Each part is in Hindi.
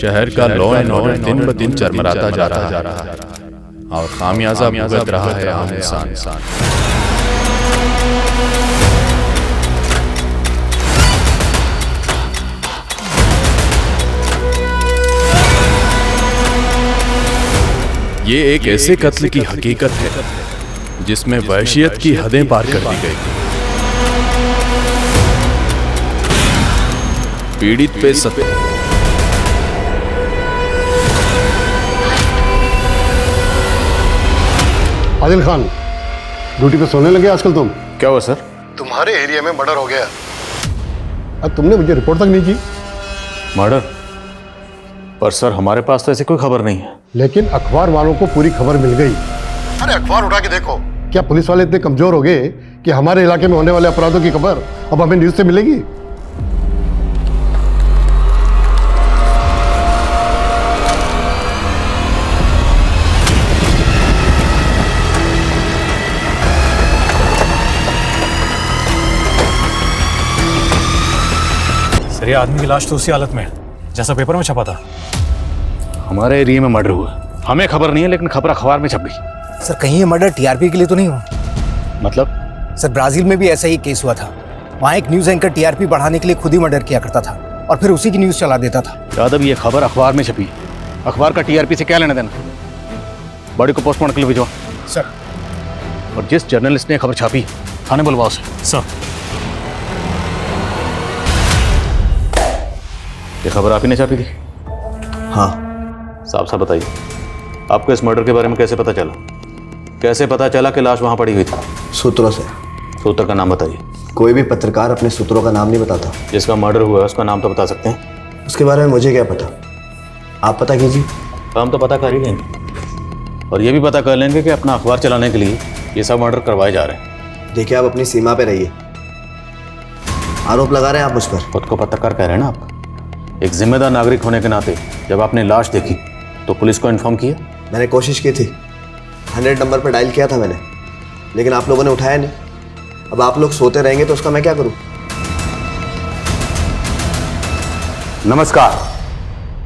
शहर का लॉ एंड ऑर्डर दिन ब दिन चरमराता जा रहा है और खामियाजा भुगत रहा है आम इंसान। ये एक ऐसे कत्ल की हकीकत है जिसमें वहशियत की हदें पार कर दी गई। पीड़ित पे सत्य आदिल खान, ड्यूटी पे सोने लगे आजकल तुम? क्या हुआ सर? तुम्हारे एरिया में मर्डर हो गया। अब तुमने मुझे रिपोर्ट तक नहीं की। मर्डर? पर सर हमारे पास तो ऐसी कोई खबर नहीं है। लेकिन अखबार वालों को पूरी खबर मिल गई। अरे अखबार उठा के देखो। क्या पुलिस वाले इतने कमजोर हो गए कि हमारे इलाके में होने वाले अपराधों की खबर अब हमें न्यूज से मिलेगी? सर ये आदमी की लाश तो उसी हालत में है जैसा पेपर में छपा था। हमारे एरिया में मर्डर हुआ, हमें खबर नहीं है लेकिन खबर अखबार में छप गई। सर कहीं ये मर्डर टीआरपी के लिए तो नहीं हुआ? मतलब? सर ब्राजील में भी ऐसा ही केस हुआ था। वहाँ एक न्यूज एंकर टीआरपी बढ़ाने के लिए खुद ही मर्डर किया करता था और फिर उसी की न्यूज चला देता था। यादव, ये खबर अखबार में छपी, अखबार का टीआरपी से क्या लेना देना? बॉडी को पोस्टमार्टम के लिए भिजवा सर। और जिस जर्नलिस्ट ने खबर छापी थाने बुलवाओ उसे। सर ये खबर आप ही ने छापी थी? हाँ। साफ साफ बताइए, आपको इस मर्डर के बारे में कैसे पता चला? कैसे पता चला कि लाश वहां पड़ी हुई थी? सूत्रों से। सूत्र का नाम बताइए। कोई भी पत्रकार अपने सूत्रों का नाम नहीं बताता। जिसका मर्डर हुआ है उसका नाम तो बता सकते हैं? उसके बारे में मुझे क्या पता, आप पता कीजिए। हम तो पता कर ही लेंगे और ये भी पता कर लेंगे कि अपना अखबार चलाने के लिए ये सब मर्डर करवाए जा रहे हैं। देखिए, आप अपनी सीमा पे रहिए। आरोप लगा रहे हैं आप मुझ पर। खुद को पत्रकार कह रहे हैं ना आप? एक जिम्मेदार नागरिक होने के नाते जब आपने लाश देखी तो पुलिस को इन्फॉर्म किया? मैंने कोशिश की थी, 100 नंबर पर डायल किया था मैंने, लेकिन आप लोगों ने उठाया नहीं। अब आप लोग सोते रहेंगे तो उसका मैं क्या करूं? नमस्कार,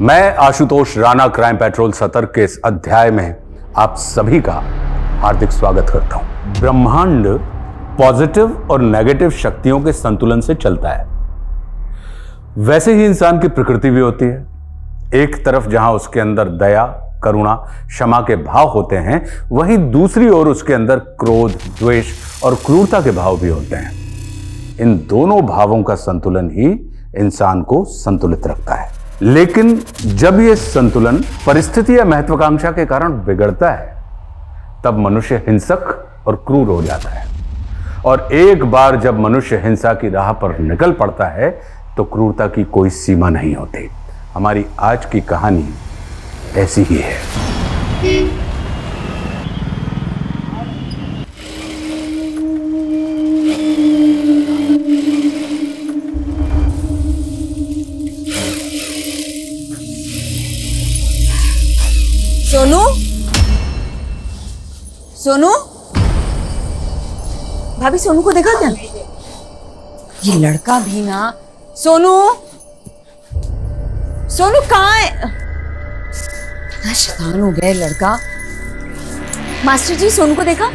मैं आशुतोष राणा क्राइम पेट्रोल सतर्क के इस अध्याय में आप सभी का हार्दिक स्वागत करता हूं। ब्रह्मांड पॉजिटिव और नेगेटिव शक्तियों के संतुलन से चलता है। वैसे ही इंसान की प्रकृति भी होती है। एक तरफ जहां उसके अंदर दया, करुणा, क्षमा के भाव होते हैं, वहीं दूसरी ओर उसके अंदर क्रोध, द्वेष और क्रूरता के भाव भी होते हैं। इन दोनों भावों का संतुलन ही इंसान को संतुलित रखता है। लेकिन जब यह संतुलन परिस्थिति या महत्वाकांक्षा के कारण बिगड़ता है, तब मनुष्य हिंसक और क्रूर हो जाता है। और एक बार जब मनुष्य हिंसा की राह पर निकल पड़ता है तो क्रूरता की कोई सीमा नहीं होती। हमारी आज की कहानी ऐसी ही है। सोनू, सोनू, भाभी सोनू को देखा क्या? ये लड़का भी ना। सोनू, सोनू कहाँ है? इतना शैतान हो गया लड़का। मास्टर जी, सोनू को देखा?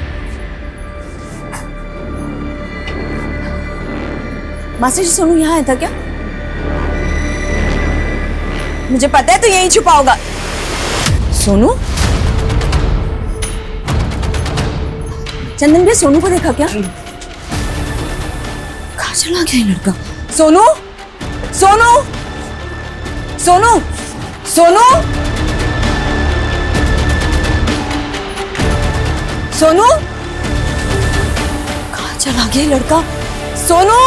मास्टर जी, सोनू यहाँ आया था क्या? मुझे पता है तो यहीं छुपा होगा। सोनू, चंदन भैया सोनू को देखा क्या? कहाँ चला गया लड़का? सोनू, सोनू, सोनू, सोनू, सोनू, कहाँ चला गया लड़का? सोनू,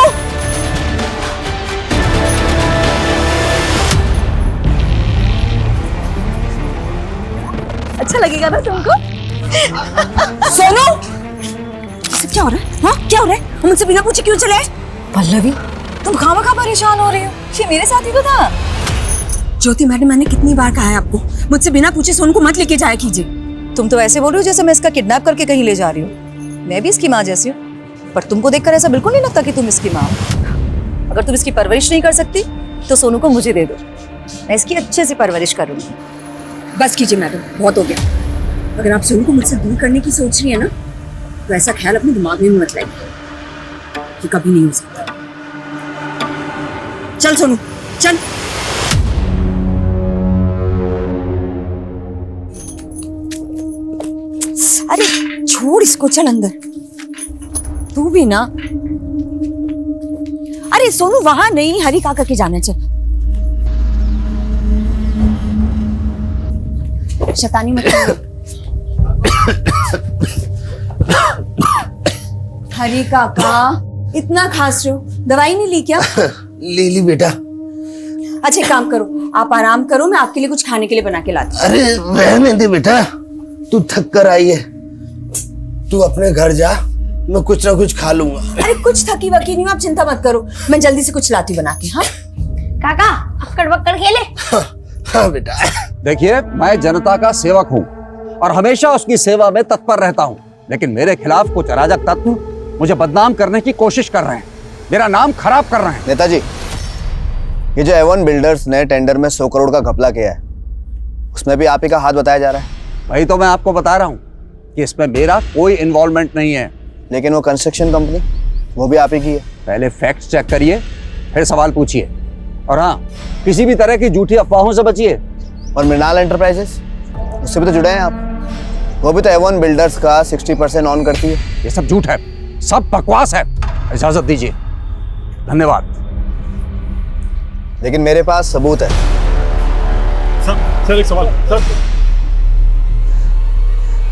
अच्छा लगेगा ना तुमको? सोनू, सब क्या हो रहा है? हाँ, क्या हो रहा है? मुझसे बिना पूछे क्यों चले? पल्लवी, तुम खामखा परेशान हो रही हो। ये मेरे साथ ही तो था। ज्योति मैडम, मैंने कितनी बार कहा है आपको, मुझसे बिना पूछे सोनू को मत लेके जाया कीजिए। तुम तो ऐसे बोल रही हो जैसे मैं इसका किडनैप करके कहीं ले जा रही हूँ। मैं भी इसकी माँ जैसी हूँ, पर तुमको देखकर ऐसा बिल्कुल नहीं लगता कि तुम इसकी माँ हो। अगर तुम इसकी परवरिश नहीं कर सकती तो सोनू को मुझे दे दो, मैं इसकी अच्छे से परवरिश करूंगी। बस कीजिए मैडम, बहुत हो गया। अगर आप सोनू को मुझसे दूर करने की सोच रही है ना, तो ऐसा ख्याल अपने दिमाग में मत लाइए, ये कभी नहीं हो सकता। चल सोनू, चल। अरे छोड़ इसको, चल अंदर। तू भी ना। अरे सोनू वहां नहीं, हरी काका के जाना। चल शैतानी मत कर। हरी काका इतना खांस रहे हो, दवाई नहीं ली क्या? ले ली बेटा। अच्छा एक काम करो, आप आराम करो, मैं आपके लिए कुछ खाने के लिए बना के लाती हूँ। अरे रहने दे बेटा, तू थक कर आई है, तू अपने घर जा, मैं कुछ ना कुछ खा लूंगा। अरे कुछ थकी वकी नहीं हूँ, आप चिंता मत करो, मैं जल्दी से कुछ लाती बना के। हाँ काका अक्कड़ बक्कड़ खेले। हाँ बेटा। देखिए, मैं जनता का सेवक हूँ और हमेशा उसकी सेवा में तत्पर रहता हूँ, लेकिन मेरे खिलाफ कुछ अराजक तत्व मुझे बदनाम करने की कोशिश कर रहे हैं, मेरा नाम खराब कर रहे हैं। नेताजी, ये जो एवन बिल्डर्स ने टेंडर में 100 करोड़ का घपला किया है, उसमें भी आप ही का हाथ बताया जा रहा है। वही तो मैं आपको बता रहा हूँ कि इसमें मेरा कोई इन्वॉल्वमेंट नहीं है। लेकिन वो कंस्ट्रक्शन कंपनी, वो भी आप ही की है। पहले फैक्ट्स चेक करिए, फिर सवाल पूछिए, और हाँ, किसी भी तरह की झूठी अफवाहों से बचिए। और मृणाल एंटरप्राइजेस, उससे भी तो जुड़े हैं आप, वो भी तो एवन बिल्डर्स का 60% ऑन करती है। ये सब झूठ है, सब बकवास है। इजाजत दीजिए। धन्यवाद। लेकिन मेरे पास सबूत है। सर एक सवाल सर।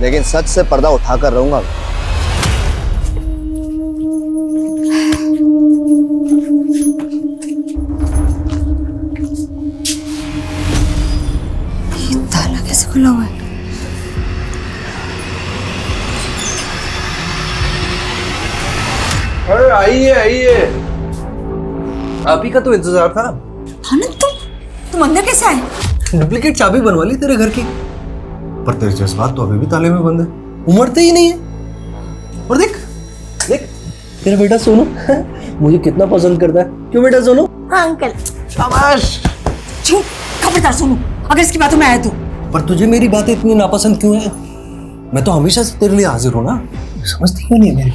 लेकिन सच से पर्दा उठाकर रहूंगा। ये ताला कैसे खुला हुआ है? अरे आइए आइए, आप ही का तो इंतजार था। आनंद तुम अंदर कैसे आए? डुप्लीकेट चाबी बनवा ली तेरे घर की, पर तेरे जज्बात तो अभी भी ताले में बंद है, उमड़ते ही नहीं है। और देख देख तेरा बेटा सोनू मुझे कितना पसंद करता है। क्यों बेटा सोनू? हाँ अंकल। शाबाश। चुप, खबरदार सोनू, अगर इसकी बातों में आया तो। पर तुझे मेरी बातें इतनी नापसंद क्यों है? मैं तो हमेशा से तेरे लिए हाजिर हूं ना, समझती क्यों नहीं है मेरी?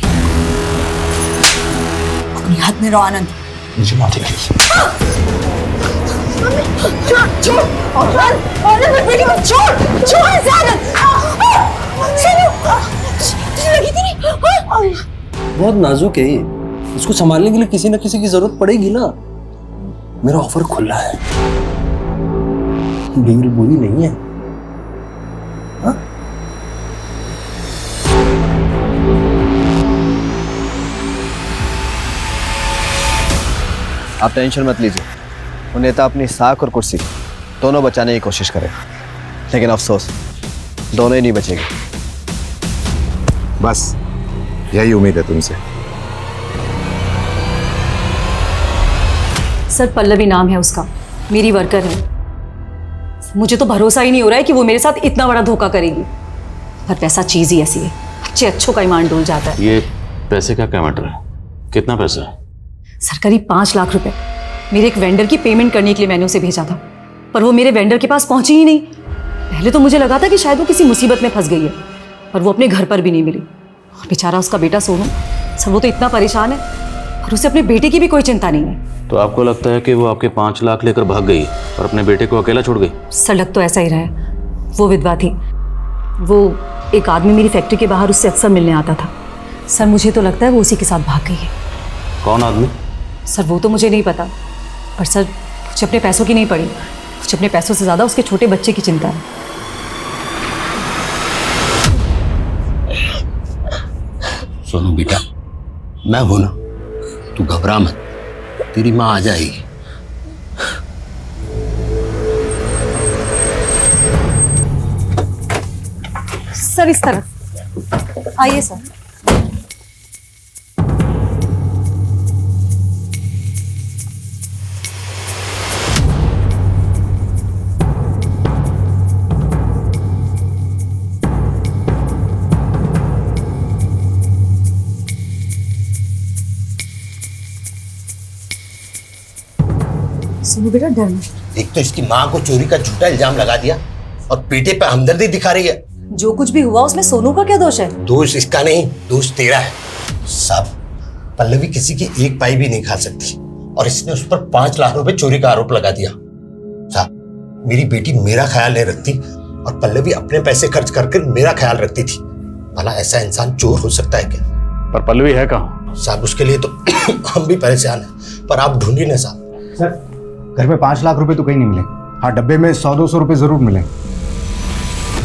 अपनी हाथ में रहो आनंद। मुझे माफ कर। बहुत नाजुक है ये, इसको संभालने के लिए किसी न किसी की जरूरत पड़ेगी ना। मेरा ऑफर खुला है, डील बुरी नहीं है। हा? आप टेंशन मत लीजिए, वो नेता अपनी साख और कुर्सी दोनों बचाने की कोशिश करे, लेकिन अफसोस दोनों ही नहीं बचेंगे। बस यही उम्मीद है तुमसे। सर पल्लवी नाम है उसका, मेरी वर्कर है। मुझे तो भरोसा ही नहीं हो रहा है कि वो मेरे साथ इतना बड़ा धोखा करेगी, पर पैसा चीज ही ऐसी है, अच्छे अच्छों का ईमान डोल जाता है। ये पैसे का क्या मैटर है? कितना पैसा है? सर करीब 5 लाख रुपए मेरे एक वेंडर की पेमेंट करने के लिए मैंने उसे भेजा था, पर वो मेरे वेंडर के पास पहुंची ही नहीं। पहले तो मुझे लगा था कि शायद वो किसी मुसीबत में फंस गई है, पर वो अपने घर पर भी नहीं मिली। और बेचारा उसका बेटा सोनू, सर वो तो इतना परेशान है, और उसे अपने बेटे की भी कोई चिंता नहीं है। तो आपको लगता है कि वो आपके 5 लाख लेकर भाग गई और अपने बेटे को अकेला छोड़ गई? सर लग तो ऐसा ही रहा है। वो विधवा थी, वो एक आदमी मेरी फैक्ट्री के बाहर उससे अक्सर मिलने आता था। सर मुझे तो लगता है वो उसी के साथ भाग गई है। कौन आदमी? सर वो तो मुझे नहीं पता, पर सर मुझे अपने पैसों की नहीं पड़ी, मुझे अपने पैसों से ज़्यादा उसके छोटे बच्चे की चिंता है। सोनू बेटा, मैं हूं ना, तू घबरा मत, तेरी माँ आ जाएगी। सर इस तरफ आइए सर। सुनो बेटा, डर मत, एक तो इसकी माँ को चोरी का झूठा इल्जाम लगा दिया और बेटे पे हमदर्दी दिखा रही है। जो कुछ भी हुआ उसमें सोनू का क्या दोष है? दोष इसका नहीं, दोष तेरा है। साहब, पल्लवी किसी की एक पाई भी नहीं खा सकती और इसने उस पर 5 लाख रुपए चोरी का आरोप लगा दिया। साहब, मेरी बेटी मेरा ख्याल नहीं रखती और पल्लवी अपने पैसे खर्च करके मेरा ख्याल रखती थी। भला ऐसा इंसान चोर हो सकता है क्या? पर पल्लवी है कहाँ? साहब, उसके लिए तो हम भी परेशान हैं, पर आप ढूंढी ना साहब। सर, घर में 5 लाख रुपए तो कहीं नहीं मिले। हाँ, डब्बे में 100-200 रुपए जरूर मिले।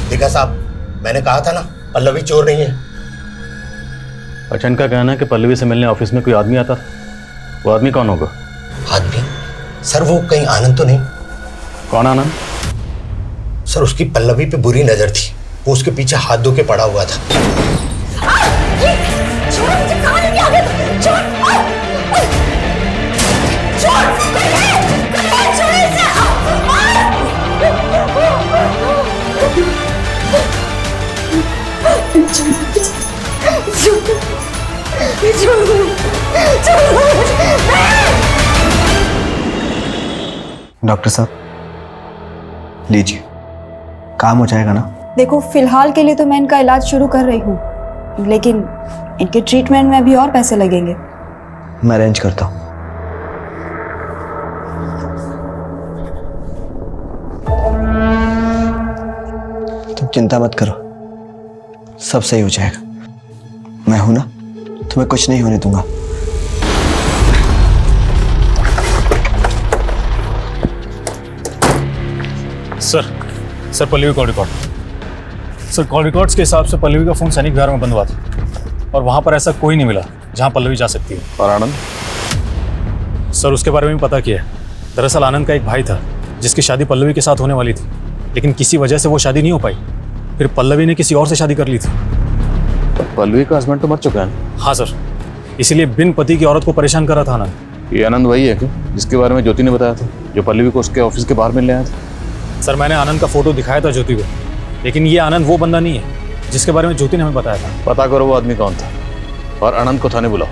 देखा साहब, मैंने कहा था ना पल्लवी चोर नहीं है। अच्छा, इनका कहना है कि पल्लवी से मिलने ऑफिस में कोई आदमी आता था। वो आदमी कौन होगा? आदमी? सर, वो कहीं आनंद तो नहीं? कौन आनंद? सर, उसकी पल्लवी पे बुरी नजर थी, वो उसके पीछे हाथ धो के पड़ा हुआ था। डॉक्टर साहब, लीजिए, काम हो जाएगा ना? देखो, फिलहाल के लिए तो मैं इनका इलाज शुरू कर रही हूँ, लेकिन इनके ट्रीटमेंट में भी और पैसे लगेंगे। मैं अरेंज करता हूँ। तुम चिंता मत करो, सब सही हो जाएगा। मैं हूं ना, तुम्हें कुछ नहीं होने दूंगा। Sir Pallavi call record. Sir, call records के हिसाब से पल्लवी का फोन सैनिक विहार में बंद हुआ था और वहां पर ऐसा कोई नहीं मिला जहां पल्लवी जा सकती है। और आनंद? सर, उसके बारे में भी पता किया है। दरअसल आनंद का एक भाई था जिसकी शादी पल्लवी के साथ होने वाली थी, लेकिन किसी वजह से वो शादी नहीं हो पाई। फिर पल्लवी ने किसी और से शादी कर ली थी। तो पल्लवी का हस्बैंड तो मर चुका है। हाँ सर, इसीलिए बिन पति की औरत को परेशान कर रहा था आनंद। ये आनंद वही है कि जिसके बारे में ज्योति ने बताया था, जो पल्लवी को उसके ऑफिस के बाहर मिलने आया था? सर, मैंने आनंद का फोटो दिखाया था ज्योति को, लेकिन ये आनंद वो बंदा नहीं है जिसके बारे में ज्योति ने हमें बताया था। पता करो वो आदमी कौन था और आनंद को थाने बुलाओ।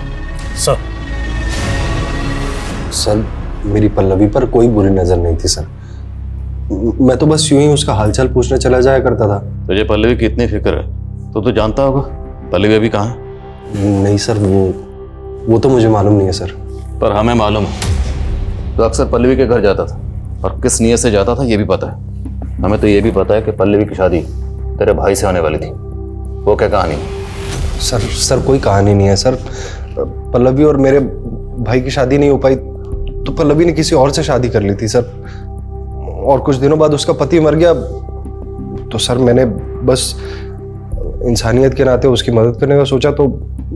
सर, मेरी पल्लवी पर कोई बुरी नजर नहीं थी सर। मैं तो बस यूं ही उसका हालचाल पूछने चला जाया करता था। तुझे पल्लवी की इतनी फिक्र है तो जानता होगा पल्लवी अभी कहाँ है? नहीं सर, वो तो मुझे मालूम नहीं है सर। पर हमें मालूम है। तो अक्सर पल्लवी के घर जाता था और किस नियत से जाता था ये भी पता है। हमें तो ये भी पता है कि पल्लवी की शादी तेरे भाई से होने वाली थी। वो क्या कहानी? सर कोई कहानी नहीं है सर। पल्लवी और मेरे भाई की शादी नहीं हो पाई तो पल्लवी ने किसी और से शादी कर ली थी सर, और कुछ दिनों बाद उसका पति मर गया। तो सर, मैंने बस इंसानियत के नाते उसकी मदद करने का सोचा, तो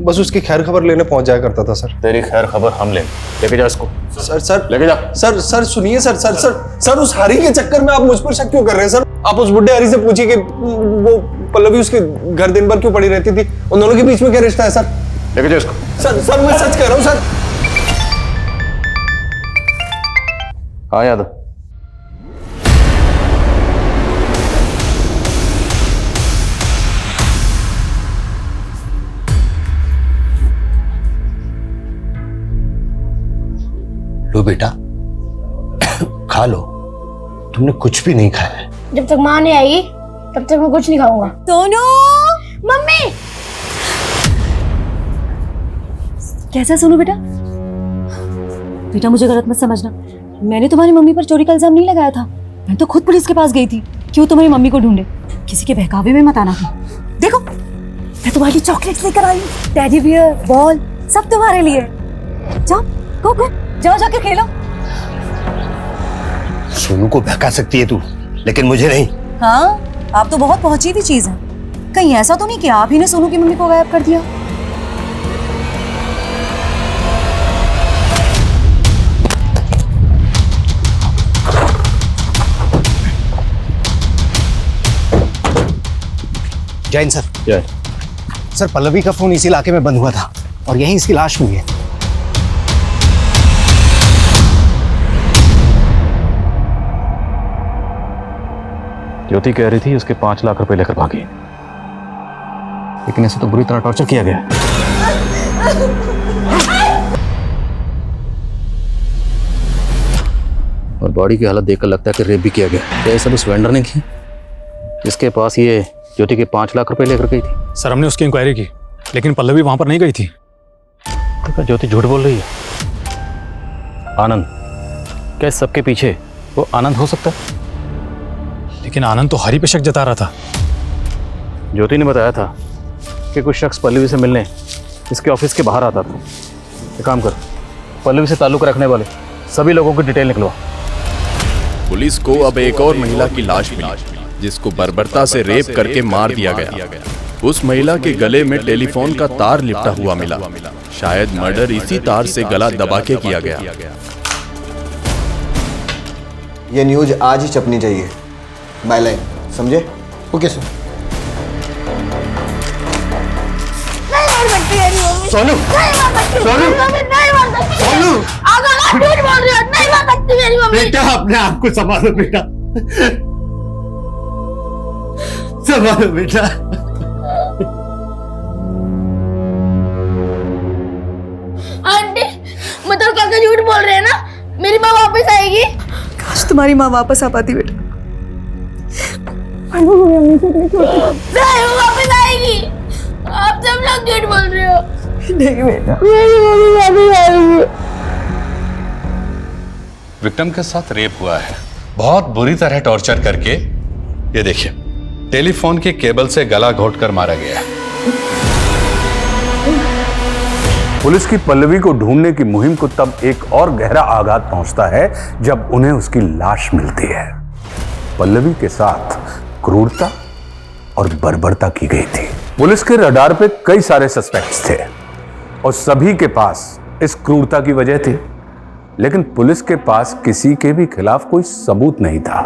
बस उसकी खैर खबर लेने पहुंच जाया करता था सर। तेरी खैर खबर हम लेंगे। लेके जा इसको। सर लेके जा। सर सुनिए सर, उस हरी के चक्कर में आप मुझ पर शक क्यों कर रहे हैं सर? आप उस बुढ़े हरी से पूछिए कि वो पल्लवी उसके घर दिन भर क्यों पड़ी रहती थी। उन दोनों के बीच में क्या रिश्ता है सर? लेके जा इसको। सर मैं सच कह रहा हूँ सर। हाँ यादव, लो बेटा, खा लो। तुमने कुछ भी नहीं खाया है। जब तक माँ नहीं आएगी तब तक मैं कुछ नहीं खाऊंगा। सोनू! मम्मी! कैसा है सोनू बेटा? बेटा, मुझे गलत मत समझना, मैंने तुम्हारी मम्मी पर चोरी का इल्जाम नहीं लगाया था। मैं तो खुद पुलिस के पास गई थी कि वो तुम्हारी मम्मी को ढूंढे। किसी के बहकावे में मत आना था। देखो, मैं तुम्हारे लिए चॉकलेट्स लेकर आई हूँ, टेडी बियर, बॉल, सब तुम्हारे लिए। जाओ, गो, जाओ जाके खेलो। सोनू को बहका सकती है तू, लेकिन मुझे नहीं। हाँ, आप तो बहुत पहुंची हुई चीज है। कहीं ऐसा तो नहीं कि आप ही ने सोनू की मम्मी को गायब कर दिया? जैन सर। जय सर, पल्लवी का फोन इसी इलाके में बंद हुआ था और यहीं इसकी लाश मिली है। ज्योति कह रही थी उसके 5 लाख रुपए लेकर भागी, लेकिन इसे तो बुरी तरह टॉर्चर किया गया। और बॉडी की हालत देखकर लगता है कि रेप भी किया गया। क्या ये सब उस वेंडर ने की जिसके पास ये ज्योति के 5 लाख रुपए लेकर गई थी? सर हमने उसकी इंक्वायरी की, लेकिन पल्लवी वहां पर नहीं गई थी। तो क्या ज्योति झूठ बोल रही है? आनंद, क्या इस सबके पीछे वो आनंद हो सकता है? लेकिन आनंद तो हरी पे शक जता रहा था। ज्योति ने बताया था कि कुछ शख्स पल्लवी से मिलने इसके ऑफिस के बाहर आता था। एक काम कर, पल्लवी से ताल्लुक रखने वाले सभी लोगों की डिटेल निकलवा। पुलिस को अब एक और महिला की लाश मिली जिसको बर्बरता से रेप करके मार दिया गया। उस महिला के गले में टेलीफोन का तार लिपटा हुआ मिला। शायद मर्डर इसी तार से गला दबा के किया गया। ये न्यूज आज ही छपनी चाहिए, बाय लाइन, समझे? Okay sir. सोनू, सोनू, सोनू, झूठ बोल रही हो, नहीं मार सकती मेरी मम्मी। बेटा अपने आप को संभालो बेटा, संभालो बेटा। आंटी, मतलब काका झूठ बोल रहे हैं ना? मेरी माँ वापस आएगी? काश तुम्हारी माँ वापस आ पाती बेटा। नहीं, वो वापस आएगी। आप सब लोग झूठ बोल रहे हो। नहीं बेटा, मेरी मम्मी वापस आएगी। विक्रम के साथ रेप हुआ है, बहुत बुरी तरह टॉर्चर करके। ये देखिए, टेलीफोन के केबल से गला घोटकर मारा गया। पुलिस की पल्लवी को ढूंढने की मुहिम को तब एक और गहरा आघात पहुंचता है जब उन्हें उसकी लाश मिलती है। पल्लवी के साथ क्रूरता और बर्बरता की गई थी। पुलिस के रडार पे कई सारे सस्पेक्ट्स थे और सभी के पास इस क्रूरता की वजह थी, लेकिन पुलिस के पास किसी के भी खिलाफ कोई सबूत नहीं था।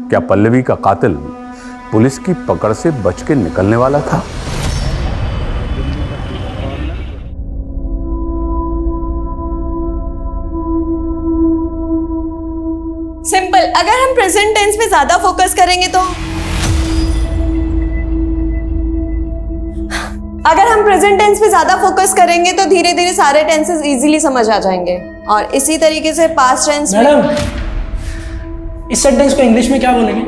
क्या पल्लवी का कातिल पुलिस की पकड़ से बच के निकलने वाला था? सिंपल। अगर हम प्रेजेंट टेंस पे ज्यादा फोकस करेंगे तो धीरे धीरे सारे टेंसेस इजीली समझ आ जाएंगे। और इसी तरीके से पास्ट टेंस में इस सेंटेंस को इंग्लिश में क्या बोलेंगे?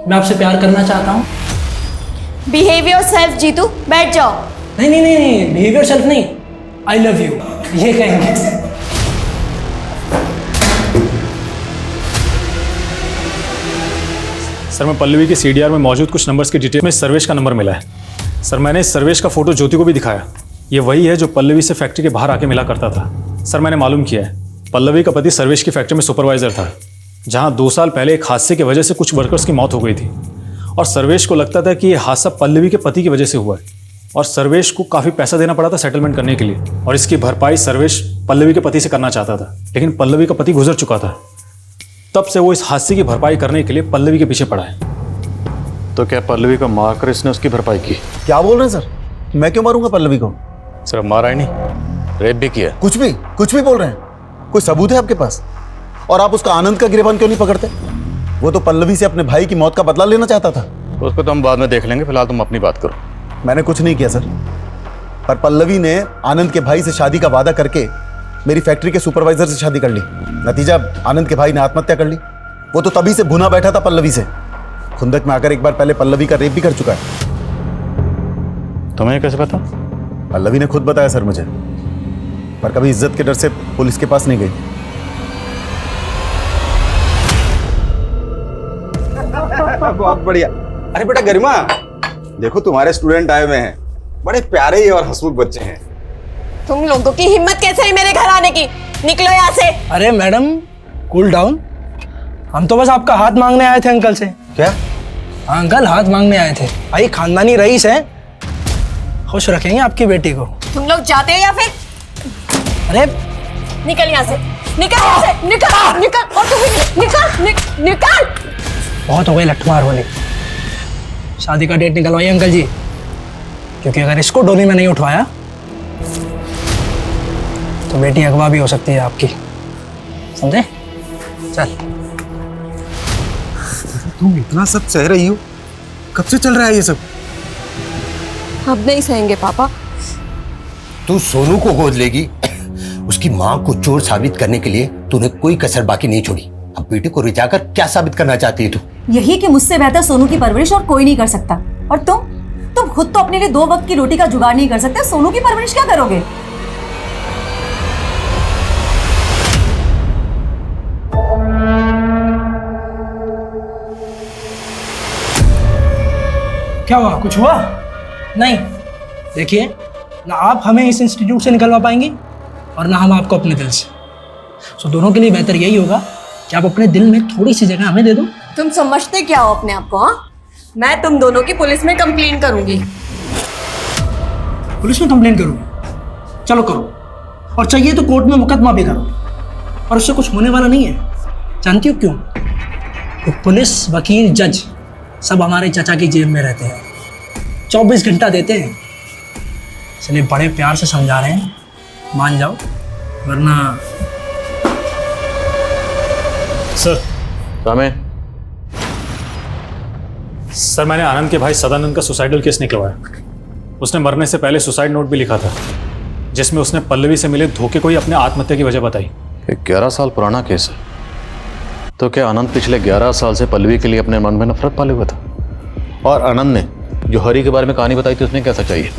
मैं आपसे प्यार करना चाहता हूँ। Behave yourself. जीतू बैठ जाओ। नहीं नहीं नहीं नहीं, बिहेव योरसेल्फ नहीं, आई लव यू, ये कहेंगे। सर मैं पल्लवी के सीडीआर में मौजूद कुछ नंबर्स की डिटेल में सर्वेश का नंबर मिला है। सर मैंने इस सर्वेश का फोटो ज्योति को भी दिखाया। ये वही है जो पल्लवी से फैक्ट्री के बाहर आके मिला करता था। सर मैंने मालूम किया है, पल्लवी का पति सर्वेश की फैक्ट्री में सुपरवाइजर था, जहां 2 साल पहले एक हादसे की वजह से कुछ वर्कर्स की मौत हो गई थी। और सर्वेश को लगता था कि यह हादसा पल्लवी के पति की वजह से हुआ है और सर्वेश को काफ़ी पैसा देना पड़ा था सेटलमेंट करने के लिए, और इसकी भरपाई सर्वेश पल्लवी के पति से करना चाहता था, लेकिन पल्लवी का पति गुजर चुका था। तब से वो इस हादसे की भरपाई करने के लिए पल्लवी के पीछे पड़ा है। तो क्या पल्लवी को मारकर इसने उसकी भरपाई की? क्या बोल रहे हैं सर? मैं क्यों मारूंगा पल्लवी को? सिर्फ मारा ही नहीं, रेप भी किया। कुछ भी बोल रहे हैं। कोई सबूत है आपके पास? और आप उसका आनंद का गिरबान क्यों नहीं पकड़ते? वो तो पल्लवी से अपने भाई की मौत का बदला लेना चाहता था। उसको तो हम बाद में देख लेंगे, फिलहाल तुम अपनी बात करो। मैंने कुछ नहीं किया सर, पर पल्लवी ने आनंद के भाई से शादी का वादा करके मेरी फैक्ट्री के सुपरवाइजर से शादी कर ली। नतीजा आनंद के भाई ने आत्महत्या कर ली। वो तो तभी से भुना बैठा था पल्लवी से। खुंदक में आकर एक बार पहले पल्लवी का रेप भी कर चुका है। तुम्हें कैसे पता? पल्लवी ने खुद बताया सर मुझे, पर कभी इज्जत के डर से पुलिस के पास नहीं गई। बहुत बढ़िया। अरे बेटा गरिमा, देखो तुम्हारे स्टूडेंट आए हुए हैं, बड़े प्यारे ही और हंसमुख बच्चे हैं। तुम लोगों की हिम्मत कैसे है मेरे घर आने की? निकलो यहाँ से। अरे मैडम कूल डाउन, हम तो बस आपका हाथ मांगने आए थे अंकल से। क्या? हाँ अंकल, हाथ मांगने आए थे। भाई खानदानी रईस है, खुश रखेंगे आपकी बेटी को। तुम लोग जाते हो या फिर? अरे निकल यहाँ से, निकल यहाँ से, निकल निकल, और तू भी निकल निकल। बहुत हो गई लठमार होने। शादी का डेट निकलवाइए अंकल जी, क्योंकि अगर इसको डोली में नहीं उठवाया तो बेटी अगवा भी हो सकती है आपकी, समझे? चल। तुम इतना सब सह रही हो, कब से चल रहा है ये सब? अब नहीं सहेंगे पापा। तू सोनू को गोद लेगी, उसकी माँ को चोर साबित करने के लिए तूने कोई कसर बाकी नहीं छोड़ी। अब बेटे को रिझाकर क्या साबित करना चाहती है तू? यही कि मुझसे बेहतर सोनू की परवरिश और कोई नहीं कर सकता। और तुम खुद तो अपने लिए 2 वक्त की रोटी का जुगाड़ नहीं कर सकते, सोनू की परवरिश क्या करोगे? क्या हुआ? कुछ हुआ? नहीं। देखिए, ना आप हमें इस इंस्टीट्यूट से निकलवा पाएंगे और ना हम आपको अपने दिल से। सो दोनों के लिए बेहतर यही होगा कि आप अपने दिल में थोड़ी सी जगह हमें दे दो। तुम समझते क्या हो अपने आप को? हाँ, मैं तुम दोनों की पुलिस में कंप्लेन करूंगी। पुलिस में कंप्लेन करूंगी? चलो करो, और चाहिए तो कोर्ट में मुकदमा भी करो, और उससे कुछ होने वाला नहीं है। जानती हो क्यों? तो पुलिस, वकील, जज सब हमारे चाचा की जेब में रहते हैं, 24 घंटा देते हैं। इसलिए बड़े प्यार से समझा रहे हैं, मान जाओ, वरना। सर रामे, सर मैंने आनंद के भाई सदानंद का सुसाइडल केस निकलवाया। उसने मरने से पहले सुसाइड नोट भी लिखा था, जिसमें उसने पल्लवी से मिले धोखे को ही अपने आत्महत्या की वजह बताई। 11 साल पुराना केस है, तो क्या आनंद पिछले 11 साल से पल्लवी के लिए अपने मन में नफरत पाले हुआ था? और आनंद ने जो हरी के बारे में कहानी बताई थी, उसमें क्या सच्चाई है?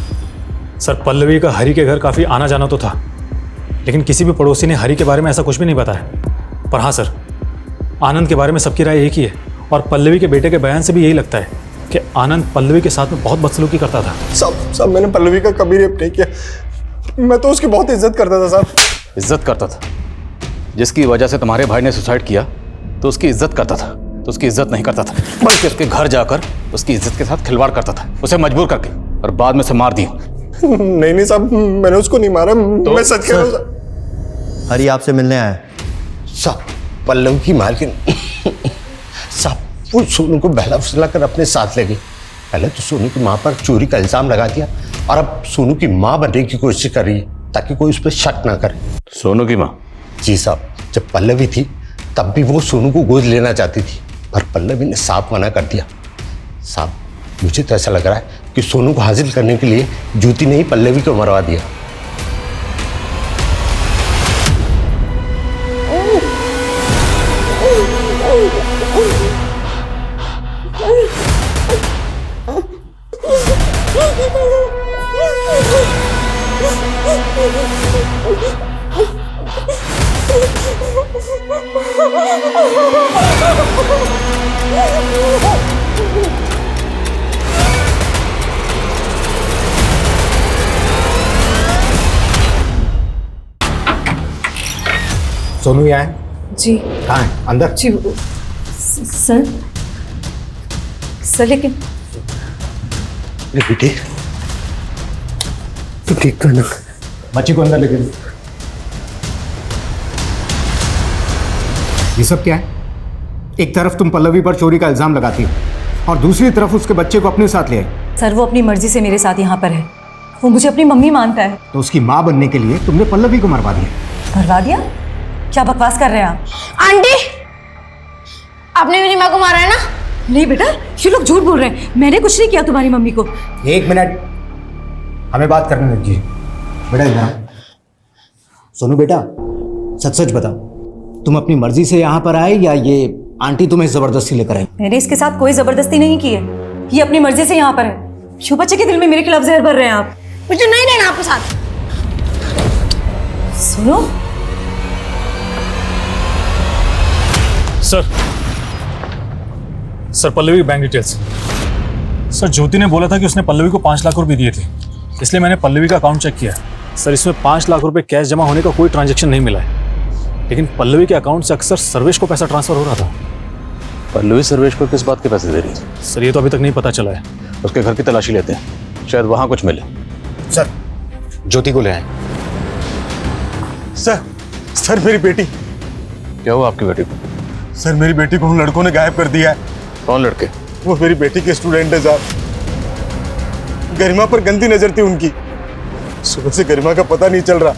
सर पल्लवी का हरी के घर काफ़ी आना जाना तो था, लेकिन किसी भी पड़ोसी ने हरी के बारे में ऐसा कुछ भी नहीं बताया। पर हाँ सर, आनंद के बारे में सबकी राय एक ही है, और पल्लवी के बेटे के बयान से भी यही लगता है कि आनंद पल्लवी के साथ में बहुत बदसलूकी करता था। सब मैंने पल्लवी का कभी रेप नहीं किया, मैं तो उसकी बहुत इज्जत करता था साहब। इज्जत करता था? जिसकी वजह से तुम्हारे भाई ने सुसाइड किया तो उसकी इज्जत करता था? तो उसकी इज्जत नहीं करता था, बल्कि उसके घर जाकर उसकी इज्जत के साथ खिलवाड़ करता था, उसे मजबूर करके, और बाद में से मार दिया। नहीं साहब, मैंने उसको नहीं मारा, तो मैं सच कह रहा हूँ। हरी आपसे मिलने आया है साहब। पल्लवी की मालकिन साहब वो सोनू को बहला फुसला कर अपने साथ ले गई। पहले तो सोनू की माँ पर चोरी का इल्जाम लगा दिया, और अब सोनू की माँ बनने की कोशिश कर रही है ताकि कोई उस पर शक ना करे। सोनू की माँ? जी साहब, जब पल्लवी थी तब भी वो सोनू को गोद लेना चाहती थी, पर पल्लवी ने साफ मना कर दिया। साहब मुझे तो ऐसा लग रहा है कि सोनू को हासिल करने के लिए ज्योति ने ही पल्लवी को मरवा दिया। सोनू यहाँ है? जी। कहाँ है? अंदर? जी सर लेकिन बेटे तू ठीक तो है ना? बच्ची को अंदर लेके दो। ये सब क्या है? एक तरफ तुम पल्लवी पर चोरी का इल्जाम लगाती हो, और दूसरी तरफ उसके बच्चे को अपने साथ ले आई। सर वो अपनी मर्जी से मेरे साथ यहाँ पर है, वो मुझे अपनी मम्मी मानता है। तो उसकी माँ बनने के लिए तुमने पल्लवी को मरवा दिया। मरवा दिया? क्या बकवास कर रहे हैं आप? आंटी, आपने मेरी माँ को मारा है ना? नहीं बेटा, ये लोग झूठ बोल रहे हैं, मैंने कुछ नहीं किया तुम्हारी मम्मी को। 1 मिनट, हमें बात करने दीजिए। बेटा इधर आओ। सोनू बेटा, सच सच बता, तुम अपनी मर्जी से यहाँ पर आए या ये आंटी तुम्हें जबरदस्ती लेकर आई? मैंने इसके साथ कोई जबरदस्ती नहीं की है, ये अपनी मर्जी से यहाँ पर है। क्यों बच्चे के दिल में मेरे खिलाफ जहर भर रहे हैं आप? मुझे नहीं रहना आपके साथ। सुनो sir Pallavi bank details. Sir Jyoti ने बोला था कि उसने पल्लवी को 5 लाख रुपए दिए थे, इसलिए मैंने पल्लवी का अकाउंट चेक किया। सर इसमें 5 लाख रुपए कैश जमा होने का कोई ट्रांजैक्शन नहीं मिला है, लेकिन पल्लवी के अकाउंट से अक्सर सर्वेश को पैसा ट्रांसफर हो रहा था। पल्लवी सर्वेश को किस बात के पैसे दे रही थी? सर ये तो अभी तक नहीं पता चला है। उसके घर की तलाशी लेते हैं, शायद वहां कुछ मिले। सर ज्योति को ले आए। सर मेरी बेटी। क्या हुआ आपकी बेटी को? सर मेरी बेटी को उन लड़कों ने गायब कर दिया है। कौन लड़के? वो मेरी बेटी के स्टूडेंट है साहब। गरिमा पर गंदी नजर थी उनकी, सुबह से गरिमा का पता नहीं चल रहा।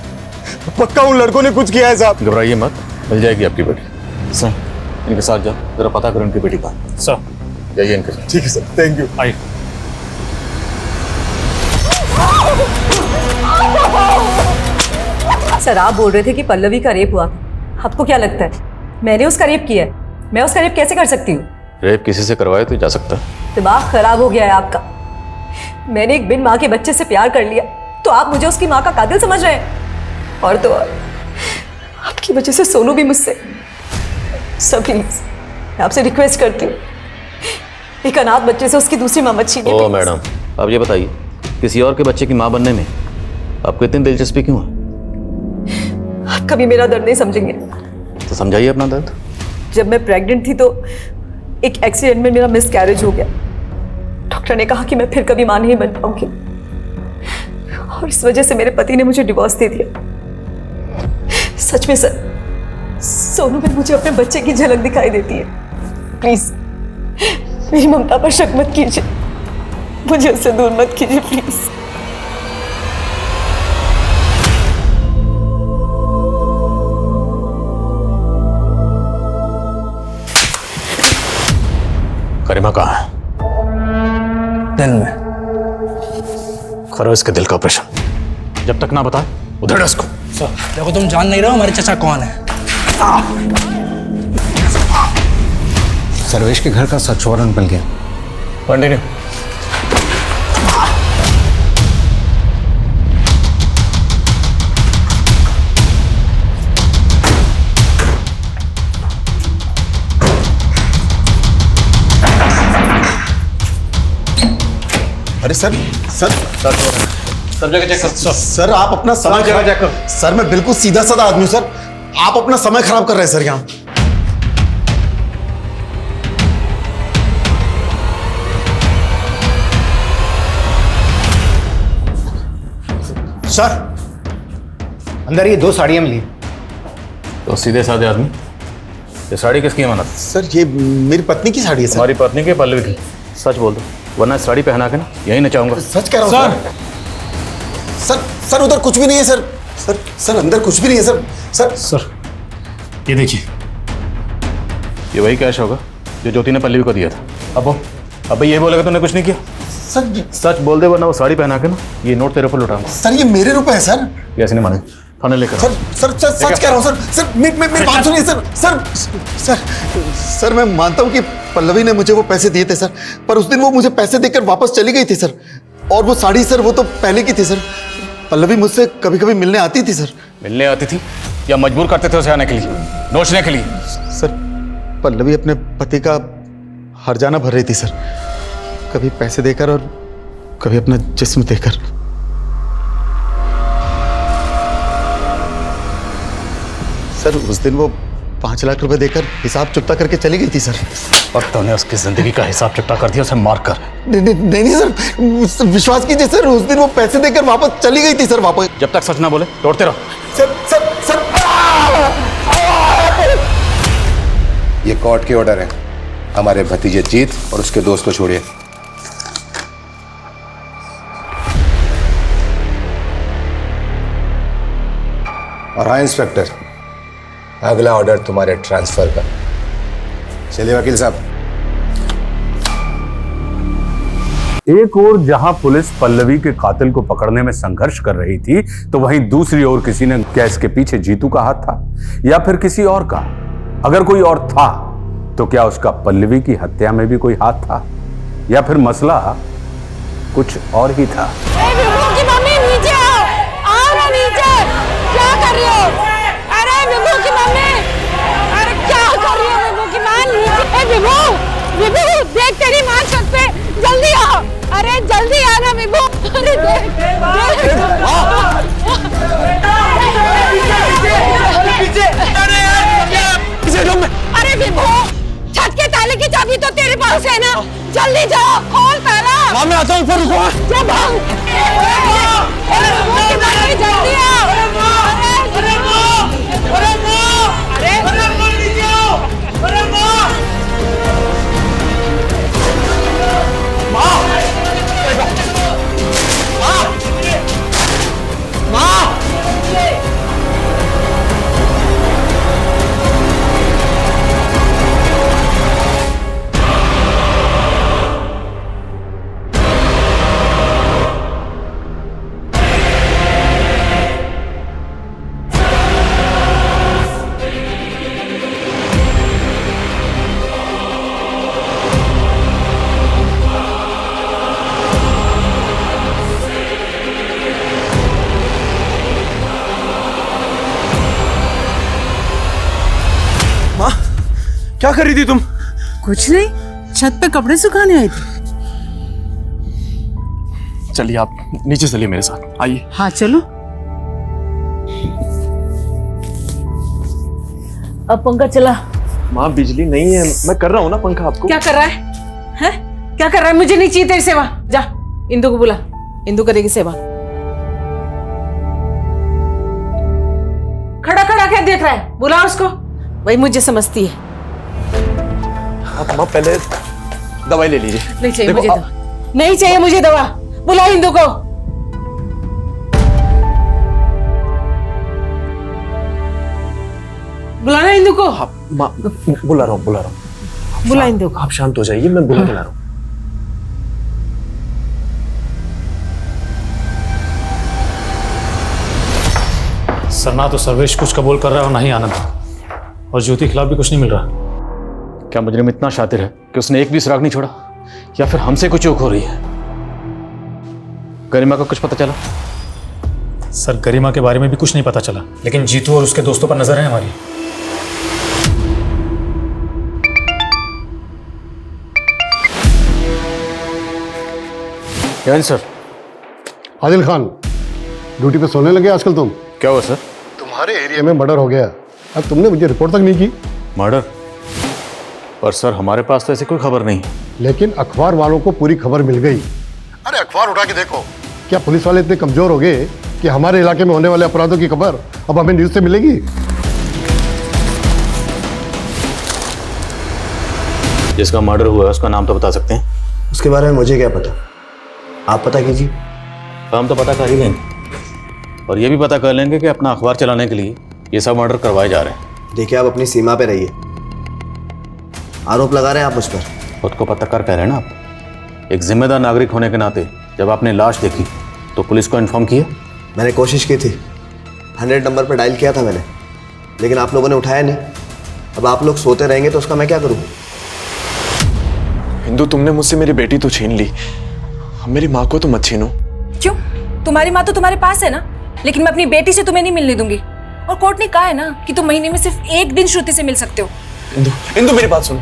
पक्का उन लड़कों ने कुछ किया है साहब। घबराइए मत, मिल जाएगी आपकी बेटी। सर इनके साथ जाओ, जरा पता करो इनकी बेटी का। सर जाइए इनके साथ। ठीक है सर, थैंक यू। आइए। सर आप बोल रहे थे कि पल्लवी का रेप हुआ था, आपको क्या लगता है मैंने उसका रेप किया है, मैं उसका रेप कैसे कर सकती हूँ? रेप किसी से करवाए तो जा सकता है। दिमाग खराब हो गया है आपका। मैंने एक बिन माँ के बच्चे से प्यार कर लिया तो आप मुझे उसकी माँ का कातिल समझ रहे हैं। और तो और आपकी वजह से सोनू भी मुझसे। सब प्लीज मैं आपसे रिक्वेस्ट करती हूँ, एक अनाथ बच्चे से उसकी दूसरी माँ मत छीनिए। ओ मैडम, अब ये बताइए किसी और के बच्चे की माँ बनने में आपको इतनी दिलचस्पी क्यों है? आप कभी मेरा दर्द नहीं समझेंगे। तो समझाइए अपना दर्द। जब मैं प्रेग्नेंट थी तो एक एक्सीडेंट में मेरा मिसकैरेज हो गया। डॉक्टर ने कहा कि मैं फिर कभी मां नहीं बन पाऊंगी और इस वजह से मेरे पति ने मुझे डिवोर्स दे दिया। सच में सर, सोनू में मुझे अपने बच्चे की झलक दिखाई देती है। प्लीज मेरी ममता पर शक मत कीजिए, मुझे उससे दूर मत कीजिए प्लीज। करीमा कहाँ है? दिल में। करो इसके दिल का ऑपरेशन। जब तक ना बताए उधर उसको। सर देखो, तुम जान नहीं रहे हो हमारे चाचा कौन है। सर्वेश के घर का सर्च वारंट मिल गया। कंटिन्यू। अरे सर सर सब जगह चेक कर। सर आप अपना समय जगह चेक कर। सर मैं बिल्कुल सीधा साधा आदमी हूं सर, आप अपना समय खराब कर रहे हैं सर यहाँ। सर अंदर ये 2 साड़ियां मिली। तो सीधे साधे आदमी, ये साड़ी किसकी अमानत? सर ये मेरी पत्नी की साड़ी है सर। हमारी पत्नी की, पल्लवी की। सच बोल दो वरना साड़ी पहना के ना यही नचाऊंगा। सच कह रहा हूँ सर। सर सर उधर कुछ भी नहीं है सर। सर सर अंदर कुछ भी नहीं है सर। सर ये देखिए, ये वही कैश होगा जो ज्योति ने पल्लवी को दिया था। अब ये बोलेगा तूने कुछ नहीं किया। सर सच बोल दे वरना वो साड़ी पहना के ना ये नोट तेरे ऊपर लुटाऊंगा। सर ये मेरे रुपए है सर। कैसे नहीं माने? थाने लेकर सर सर सर सच कह रहा हूँ सर। सर मेरी बात सुनिए सर। सर सर सर मैं मानता हूँ कि पल्लवी ने मुझे वो पैसे दिए थे सर, पर उस दिन वो मुझे पैसे देकर वापस चली गई थी सर। और वो साड़ी सर वो तो पहले की थी सर। पल्लवी मुझसे कभी कभी मिलने आती थी सर। मिलने आती थी या मजबूर करते थे उसे आने के लिए, नोचने के लिए? सर पल्लवी अपने पति का हर्जाना भर रही थी सर, कभी पैसे देकर और कभी अपना जिस्म देकर। सर उस दिन वो 5 लाख रुपए देकर हिसाब चुकता करके चली गई थी सर। और तूने उसकी जिंदगी का हिसाब चुकता कर दिया, उसे मार कर। नहीं सर, विश्वास कीजिए सर, उस दिन वो पैसे देकर वापस चली गई थी सर। वापस जब तक सच ना बोले तोड़ते रहो। सर सर सर ये कोर्ट के ऑर्डर है। हमारे भतीजे जीत और उसके दोस्त को छोड़िए। और हाँ इंस्पेक्टर, अगला ऑर्डर तुम्हारे ट्रांसफर का। चलिए वकील साहब। एक ओर जहां पुलिस पल्लवी के कातिल को पकड़ने में संघर्ष कर रही थी, तो वहीं दूसरी ओर किसी ने क्या इसके पीछे जीतू का हाथ था या फिर किसी और का? अगर कोई और था तो क्या उसका पल्लवी की हत्या में भी कोई हाथ था या फिर मसला कुछ और ही था? मम्मी नीचे आओ, आओ ना नीचे। क्या कर रही हो? अरे विभू की मम्मी, अरे क्या कर रही हो विभू की माँ? नीचे विभू, विभू देख तेरी माँ छत पे, जल्दी आओ। अरे जल्दी आना विभू। अरे अरे विभू, छत के ताले की चाबी तो तेरे पास है ना, जल्दी जाओ खोल ताला। मैं आता हूँ, ऊपर रुको। जब हम जल्दी आओ। क्या कर रही थी तुम? कुछ नहीं, छत पे कपड़े सुखाने आई थी। चलिए आप नीचे चलिए मेरे साथ, आइए। हाँ चलो। अब पंखा चला। माँ बिजली नहीं है, मैं कर रहा हूँ ना पंखा आपको। क्या कर रहा है? हैं? क्या कर रहा है? मुझे नहीं चाहिए तेरी सेवा। जा इंदु को बुला, इंदु करेगी सेवा। खड़ा खड़ा क्या देख रहा है? बुला उसको, वही मुझे समझती है। आप माँ पहले दवाई ले लीजिए। नहीं चाहिए मुझे दवा, नहीं चाहिए मुझे दवा। बुला इंदु को। बुलाना इंदु को। माँ बुला रहा हूँ बुला इंदु को। आप शांत हो जाइए, मैं बुला के ला रहा हूँ। सर ना तो सर्वेश कुछ कबूल कर रहा है और ना ही आनंद, और ज्योति के खिलाफ भी कुछ नहीं मिल रहा। क्या मुजरिम इतना शातिर है कि उसने एक भी सुराग नहीं छोड़ा, या फिर हमसे कुछ चूक हो रही है? गरिमा का कुछ पता चला? सर गरिमा के बारे में भी कुछ नहीं पता चला, लेकिन जीतू और उसके दोस्तों पर नजर है हमारी। क्या सर? आदिल खान, ड्यूटी पे सोने लगे आजकल तुम? क्या हुआ सर? तुम्हारे एरिया में मर्डर हो गया, अब तुमने मुझे रिपोर्ट तक नहीं की। मर्डर? पर सर हमारे पास तो ऐसी कोई खबर नहीं। लेकिन अखबार वालों को पूरी खबर मिल गई। अरे अखबार उठा के देखो, क्या पुलिस वाले इतने कमजोर हो गए कि हमारे इलाके में होने वाले अपराधों की खबर अब हमें न्यूज से मिलेगी? जिसका मर्डर हुआ है उसका नाम तो बता सकते हैं? उसके बारे में मुझे क्या पता, आप पता कीजिए। हम तो पता कर ही लेंगे, और ये भी पता कर लेंगे कि अपना अखबार चलाने के लिए ये सब मर्डर करवाए जा रहे हैं। देखिए आप अपनी सीमा पे रहिए, आरोप लगा रहे हैं आप मुझ पर। खुद को पत्रकार कह रहे हैं ना आप। एक जिम्मेदार नागरिक होने के नाते जब आपने लाश देखी तो पुलिस को इन्फॉर्म किया? मैंने कोशिश की थी, 100 नंबर पर डायल किया था मैंने, लेकिन आप लोगों ने उठाया नहीं। अब आप लोग सोते रहेंगे तो उसका मैं क्या करूँ? हिंदू, तुमने मुझसे मेरी बेटी तो छीन ली, मेरी माँ को तो मत छीनो। क्यों? तुम्हारी माँ तो तुम्हारे पास है ना, लेकिन मैं अपनी बेटी से तुम्हें नहीं मिलने दूंगी। और कोर्ट ने कहा है ना कि तुम महीने में सिर्फ एक दिन श्रुति से मिल सकते हो। इंदु मेरी बात सुनो।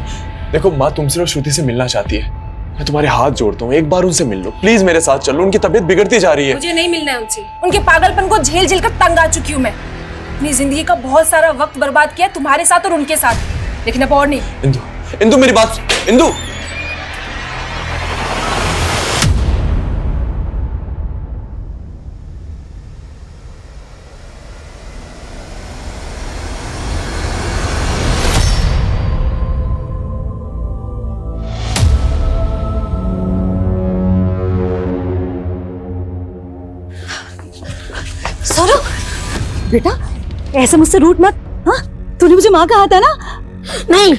देखो माँ तुमसे और श्रुति से मिलना चाहती है, मैं तुम्हारे हाथ जोड़ता हूँ, एक बार उनसे मिल लो प्लीज, मेरे साथ चलो, उनकी तबीयत बिगड़ती जा रही है। मुझे नहीं मिलना है उनसे, उनके पागलपन को झेल झेल कर तंग आ चुकी हूँ मैं। अपनी जिंदगी का बहुत सारा वक्त बर्बाद किया तुम्हारे साथ और उनके साथ, लेकिन अब और नहीं। इंदु मेरी बात, इंदु। सोनू बेटा, ऐसे मुझसे रूठ मत। हाँ, तूने मुझे माँ कहा था ना? नहीं,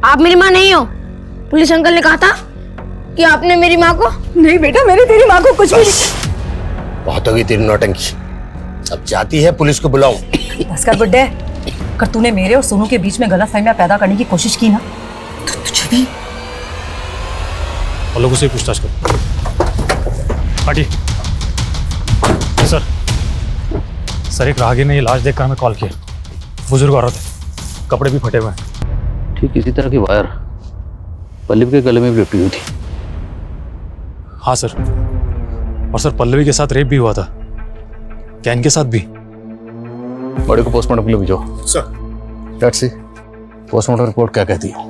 आप मेरी माँ नहीं हो। पुलिस अंकल ने कहा था कि आपने मेरी माँ को। नहीं बेटा, मैंने तेरी माँ को कुछ भी नहीं। बहुत होगी तेरी नौटंकी, अब जाती है पुलिस को बुलाऊं। बस कर बुड्ढे, अगर तूने मेरे और सोनू के बीच में गलतफहमियां पैदा करने की कोशिश की ना तो तुझे भी। और लोगों से पूछताछ करो। हटिए। सर एक राहगीर ने ये लाश देखकर हमें कॉल किया। बुजुर्ग औरत है, कपड़े भी फटे हुए हैं। ठीक इसी तरह की वायर पल्लवी के गले में भी लिपटी हुई थी। हाँ सर, और सर पल्लवी के साथ रेप भी हुआ था। क्या इनके साथ भी? बड़े को पोस्टमार्टम के लिए भेजो। Sir. Let's see postmortem report क्या कहती है।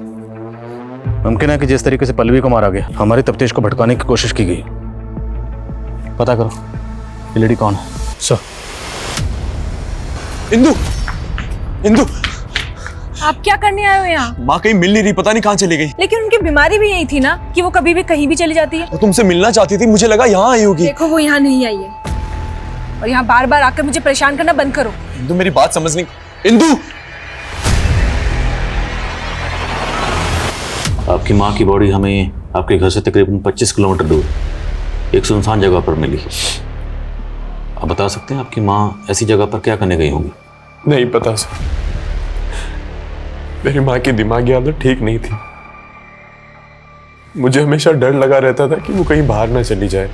मुमकिन है कि जिस तरीके से पल्लवी को मारा गया, हमारी तफ्तीश को भटकाने की कोशिश की गई। पता करो ये लेडी कौन है। सर। इंदु, इंदु, आप क्या करने आए हो यहाँ? माँ कहीं मिल नहीं रही, पता नहीं कहाँ चली गई। लेकिन उनकी बीमारी भी यही थी ना कि वो कभी भी कहीं भी चली जाती है। वो तुमसे मिलना चाहती थी, मुझे लगा यहाँ आई होगी। देखो वो यहाँ नहीं आई है, और यहाँ बार बार आकर मुझे परेशान करना बंद करो। इंदु मेरी बात समझ नहीं। इंदु, आपकी माँ की बॉडी हमें आपके घर से तकरीबन 25 किलोमीटर दूर एक सुनसान जगह पर मिली। आप बता सकते हैं आपकी माँ ऐसी जगह पर क्या करने गई होंगी? नहीं पता सर, मेरी माँ की दिमागी हालत ठीक नहीं थी। मुझे हमेशा डर लगा रहता था कि वो कहीं बाहर ना चली जाए।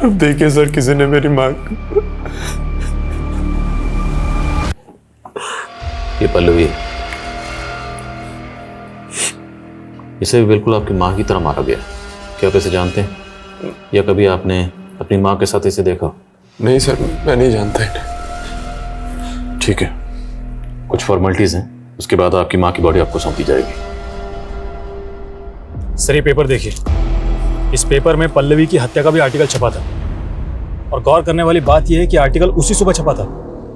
अब देखिए सर, किसी ने मेरी माँ। ये पल्लवी इसे भी बिल्कुल आपकी माँ की तरह मारा गया। क्या आप इसे जानते हैं या कभी आपने अपनी माँ के साथ इसे देखा? नहीं सर, मैं नहीं जानता इन्हें। ठीक है, कुछ फॉर्मेलिटीज हैं, उसके बाद आपकी माँ की बॉडी आपको सौंपी जाएगी। सर ये पेपर देखिए, इस पेपर में पल्लवी की हत्या का भी आर्टिकल छपा था। और गौर करने वाली बात यह है कि आर्टिकल उसी सुबह छपा था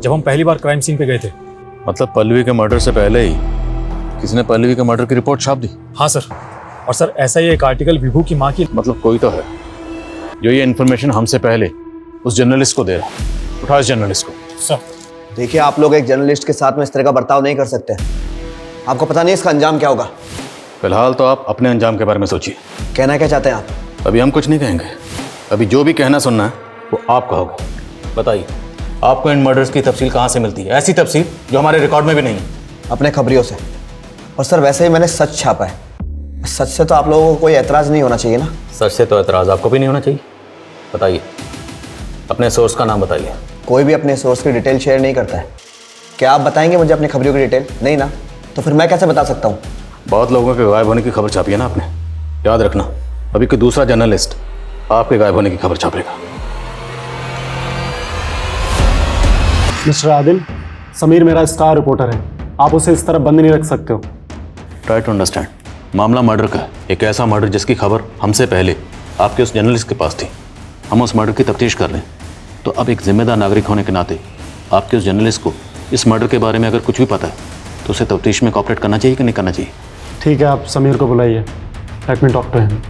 जब हम पहली बार क्राइम सीन पे गए थे। मतलब पल्लवी के मर्डर से पहले ही किसी ने पल्लवी के मर्डर की रिपोर्ट छाप दी? हाँ सर, और सर ऐसा ही एक आर्टिकल विभू की माँ की। मतलब कोई तो है जो ये इन्फॉर्मेशन हमसे पहले उस जर्नलिस्ट को दे रहा है। उठा इस जर्नलिस्ट को। सर देखिए, आप लोग एक जर्नलिस्ट के साथ में इस तरह का बर्ताव नहीं कर सकते। आपको पता नहीं इसका अंजाम क्या होगा। फिलहाल तो आप अपने अंजाम के बारे में सोचिए। कहना क्या चाहते हैं आप? अभी हम कुछ नहीं कहेंगे, अभी जो भी कहना सुनना है वो आप कहोगे। बताइए, आपको इन मर्डर्स की तफसील कहाँ से मिलती है? ऐसी तफसील जो हमारे रिकॉर्ड में भी नहीं है। अपने खबरियों से। और सर वैसे ही मैंने सच छापा है। सच से तो आप लोगों को कोई एतराज़ नहीं होना चाहिए ना? सच से तो एतराज़ आपको भी नहीं होना चाहिए। बताइए, अपने सोर्स का नाम बताइए। कोई भी अपने सोर्स की डिटेल शेयर नहीं करता है। क्या आप बताएंगे मुझे अपनी खबरों की डिटेल? नहीं ना, तो फिर मैं कैसे बता सकता हूँ? बहुत लोगों के गायब होने की खबर छापी है ना आपने। याद रखना, अभी कोई दूसरा जर्नलिस्ट आपके गायब होने की खबर छापेगा। मिस्टर आदिल, समीर मेरा स्टार रिपोर्टर है, आप उसे इस तरह बंद नहीं रख सकते हो। Try to understand. मामला मर्डर का है, एक ऐसा मर्डर जिसकी खबर हमसे पहले आपके उस जर्नलिस्ट के पास थी। हम उस मर्डर की तफ्तीश कर रहे हैं, तो अब एक जिम्मेदार नागरिक होने के नाते आपके उस जर्नलिस्ट को इस मर्डर के बारे में अगर कुछ भी पता है तो उसे तफ्तीश में कॉपरेट करना चाहिए कि नहीं करना चाहिए? ठीक है, आप समीर को बुलाइए। Let me talk to him.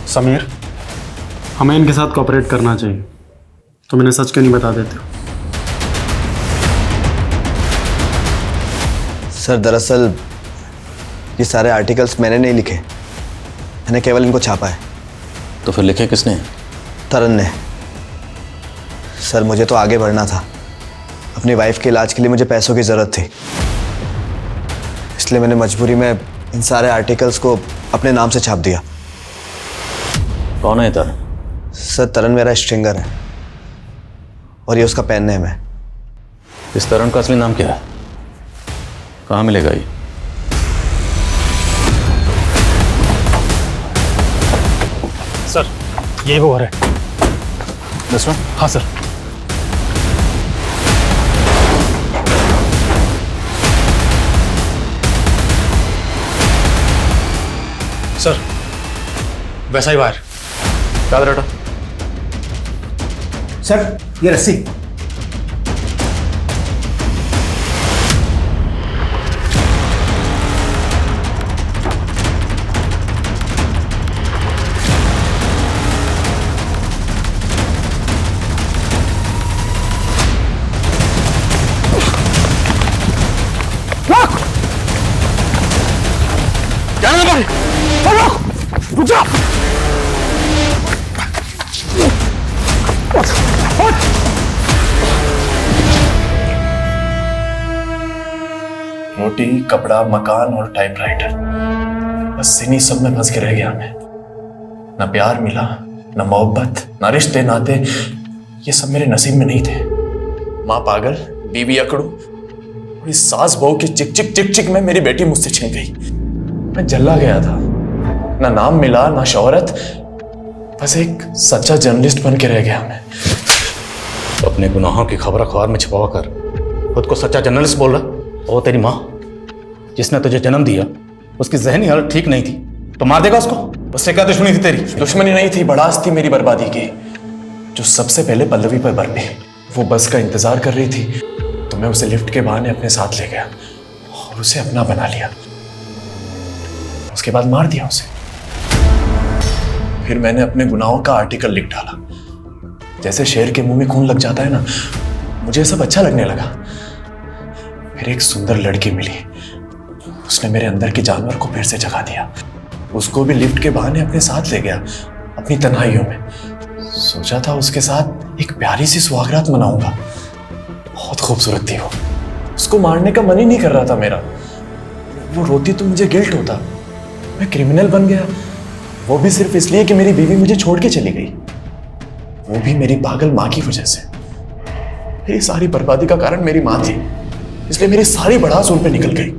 Sameer, हमें इनके साथ कॉपरेट करना चाहिए। तुम इन्हें सच क्यों नहीं बता देते हो? सर दरअसल ये सारे आर्टिकल्स मैंने नहीं लिखे, मैंने केवल इनको छापा है। तो फिर लिखे किसने? तरन ने। सर मुझे तो आगे बढ़ना था। अपनी वाइफ के इलाज के लिए मुझे पैसों की ज़रूरत थी, इसलिए मैंने मजबूरी में इन सारे आर्टिकल्स को अपने नाम से छाप दिया। कौन है तरन? सर तरन मेरा स्ट्रिंगर है और ये उसका पेन नेम है। इस तरन का असली नाम क्या है? कहाँ मिलेगा ये? सर यही वो है। This one? हाँ सर। सर वैसा ही वायर। याद रटा। सर ये रस्सी। रुक जा। रोटी, कपड़ा, मकान और टाइपराइटर, बस इन्हीं सब में फंस के रह गया मैं। ना प्यार मिला, ना मोहब्बत, ना रिश्ते नाते, ये सब मेरे नसीब में नहीं थे। माँ पागल, बीवी अकड़ू और इस सास बहू की चिक चिक चिक चिक में मेरी बेटी मुझसे छिन गई। मैं जल्ला गया था, ना नाम मिला ना शोहरत, बस एक सच्चा जर्नलिस्ट बन के रह गया मैं। अपने गुनाहों की खबर अखबार में छपवा कर खुद को सच्चा जर्नलिस्ट बोल रहा? वो तेरी माँ जिसने तुझे जन्म दिया, उसकी जहनी हालत ठीक नहीं थी तो मार देगा उसको? उससे क्या दुश्मनी थी तेरी? दुश्मनी नहीं थी, बड़ास थी मेरी बर्बादी की, जो सबसे पहले पल्लवी पर बरपी। वो बस का इंतजार कर रही थी तो मैं उसे लिफ्ट के बहाने अपने साथ ले गया और उसे अपना बना लिया। उसके बाद मार दिया उसे। फिर मैंने अपने गुनाहों का आर्टिकल लिख डाला। जैसे शेर के मुंह में खून लग जाता है ना, मुझे सब अच्छा लगने लगा। फिर एक सुंदर लड़की मिली, उसने मेरे अंदर के जानवर को फिर से जगा दिया। उसको भी लिफ्ट के बहाने अपने साथ ले गया अपनी तन्हाइयों में। सोचा था उसके साथ एक प्यारी सी सुहागरात मनाऊंगा। बहुत खूबसूरत थी वो, उसको मारने का मन ही नहीं कर रहा था मेरा। वो रोती तो मुझे गिल्ट होता, मैं क्रिमिनल बन गया, वो भी सिर्फ इसलिए कि मेरी बीवी मुझे छोड़ के चली गई, वो भी मेरी पागल माँ की वजह से। मेरी सारी बर्बादी का कारण मेरी माँ थी, इसलिए मेरी सारी भड़ास उन पे निकल गई।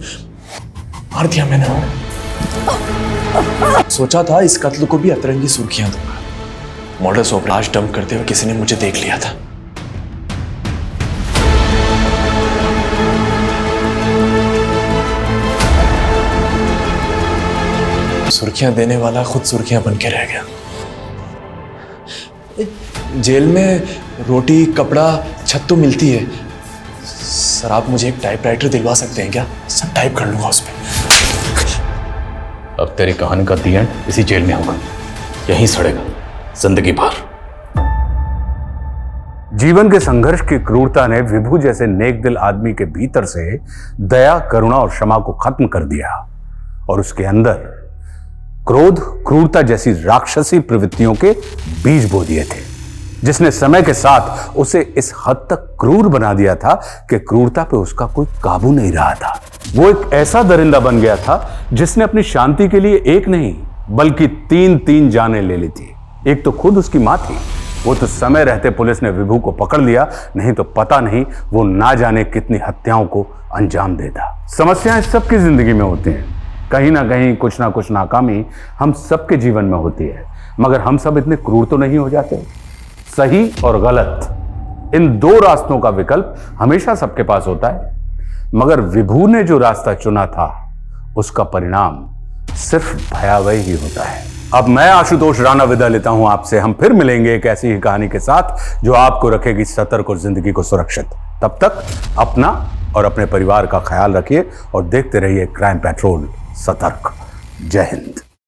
मार दिया मैंने उन्हें। सोचा था इस कत्ल को भी अतरंगी सुर्खियां दूंगा। मॉडल लाश डंप करते हुए किसी ने मुझे देख लिया था। सुर्खियां देने वाला खुद सुर्खियां बन के रह गया। जेल में रोटी, कपड़ा, छत तो मिलती है। सर आप मुझे एक टाइपराइटर दिलवा सकते हैं क्या? सब टाइप कर लूंगा उस पर। अब तेरी कहानी का दी एंड इसी जेल में होगा, यहीं सड़ेगा जिंदगी भर। जीवन के संघर्ष की क्रूरता ने विभू जैसे नेक दिल आदमी के भीतर से दया, करुणा और क्षमा को खत्म कर दिया और उसके अंदर क्रोध, क्रूरता जैसी राक्षसी प्रवृत्तियों के बीज बो दिए थे, जिसने समय के साथ उसे इस हद तक क्रूर बना दिया था कि क्रूरता पे उसका कोई काबू नहीं रहा था। वो एक ऐसा दरिंदा बन गया था जिसने अपनी शांति के लिए एक नहीं बल्कि 3 जानें ले ली थी। एक तो खुद उसकी मां थी, वो तो समय रहते पुलिस ने विभू को पकड़ लिया, नहीं तो पता नहीं वो ना जाने कितनी हत्याओं को अंजाम देता। समस्याएं सबकी जिंदगी में होती हैं, कहीं ना कहीं कुछ ना कुछ नाकामी हम सबके जीवन में होती है, मगर हम सब इतने क्रूर तो नहीं हो जाते। सही और गलत इन 2 रास्तों का विकल्प हमेशा सबके पास होता है, मगर विभू ने जो रास्ता चुना था उसका परिणाम सिर्फ भयावह ही होता है। अब मैं आशुतोष राणा विदा लेता हूं आपसे। हम फिर मिलेंगे एक ऐसी ही कहानी के साथ जो आपको रखेगी सतर्क और जिंदगी को सुरक्षित। तब तक अपना और अपने परिवार का ख्याल रखिए और देखते रहिए क्राइम पेट्रोल सतर्क। जय हिंद।